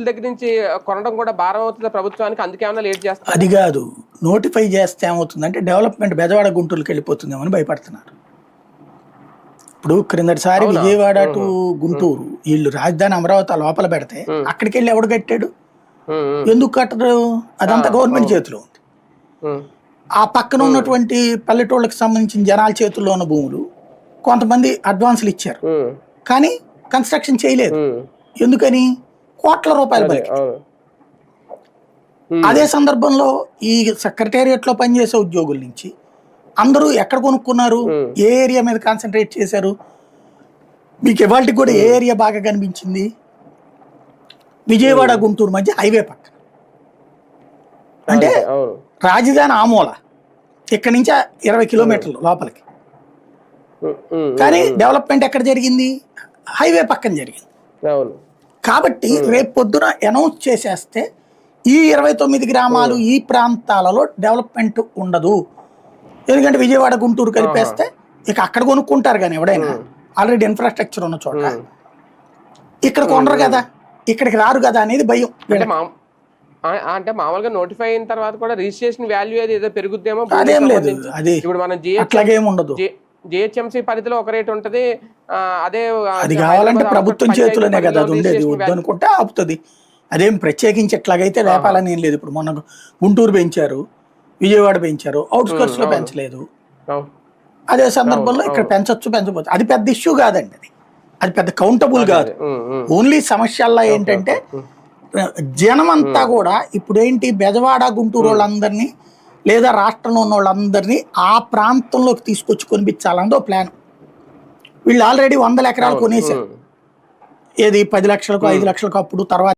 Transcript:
దగ్గర నుంచి కొనడం కూడా భారం అవుతుంది ప్రభుత్వానికి, అందుకే ఏమన్నా లేట్ చేస్తారు. అది కాదు, నోటిఫై చేస్తే ఏమవుతుందంటే డెవలప్మెంట్ బెజవాడ గుంటూరుకి వెళ్ళిపోతుందేమో అని భయపడుతున్నారు. ఇప్పుడు క్రిందటిసారి విజయవాడ టు గుంటూరు వీళ్ళు రాజధాని అమరావతి లోపల పెడితే అక్కడికి వెళ్ళి ఎవడు కట్టాడు, ఎందుకు కట్టరు? అదంతా గవర్నమెంట్ చేతిలో ఉంది. ఆ పక్కన ఉన్నటువంటి పల్లెటూళ్ళకి సంబంధించిన జనాల చేతుల్లో ఉన్న భూములు కొంతమంది అడ్వాన్సులు ఇచ్చారు, కానీ కన్స్ట్రక్షన్ చేయలేదు. ఎందుకని? కోట్ల రూపాయలు బలికి. అదే సందర్భంలో ఈ సెక్రటేరియట్ లో పనిచేసే ఉద్యోగుల నుంచి అందరూ ఎక్కడ కొనుక్కున్నారు, ఏ ఏరియా మీద కాన్సన్ట్రేట్ చేశారు? మీకు ఇవాళకి కూడా ఏ ఏరియా బాగా కనిపించింది? విజయవాడ గుంటూరు మధ్య హైవే పక్కన, అంటే రాజధాని ఆమూల, ఇక్కడి నుంచి 20 కిలోమీటర్లు లోపలికి. కానీ డెవలప్మెంట్ ఎక్కడ జరిగింది? హైవే పక్కన జరిగింది. కాబట్టి రేపు పొద్దున అనౌన్స్ చేసేస్తే ఈ 29 గ్రామాలు ఈ ప్రాంతాలలో డెవలప్మెంట్ ఉండదు. ఎందుకంటే విజయవాడ గుంటూరు కలిపేస్తే ఇక అక్కడ కొనుక్కుంటారు, కానీ ఎవడైనా ఆల్రెడీ ఇన్ఫ్రాస్ట్రక్చర్ ఉన్న చోట ఇక్కడ కొనరు కదా, ఇక్కడికి రారు కదా అనేది భయం. అంటే మామూలుగా నోటిఫై అయిన తర్వాత కూడా రిజిస్ట్రేషన్ వాల్యూ ఏదో పెరుగుద్దేమో. అదేం లేదు, అది ఇప్పుడు మనం అట్లాగేం ఉండదు. జిహెచ్ఎంసీ పరిధిలో ఒక రేట్ ఉంటది, అదే అది కావాలంటే ప్రభుత్వం చేతులనే కదా అది ఉండేది. వద్దు అనుకుంటే ఆపుతుంది. అదేం ప్రత్యేకించి ఎట్లాగైతే లేపాలని ఏం లేదు. ఇప్పుడు మొన్న గుంటూరు పెంచారు, విజయవాడ పెంచారు, అవుట్స్కర్ట్స్ లో పెంచలేదు. అదే సందర్భంలో ఇక్కడ పెంచొచ్చు, పెంచవచ్చు. అది పెద్ద ఇష్యూ కాదండి, అది పెద్ద కౌంటబుల్ కాదు. ఓన్లీ సమస్యల్లో ఏంటంటే జనం అంతా కూడా ఇప్పుడు ఏంటి, బెజవాడ గుంటూరు వాళ్ళందరినీ లేదా రాష్ట్రంలో ఉన్న వాళ్ళందరినీ ఆ ప్రాంతంలోకి తీసుకొచ్చి కొనిపించాలన్నదో ప్లాన్. వీళ్ళు ఆల్రెడీ 100 ఎకరాలు కొనేసారు. ఏది 10 లక్షలకు 5 లక్షలకు అప్పుడు, తర్వాత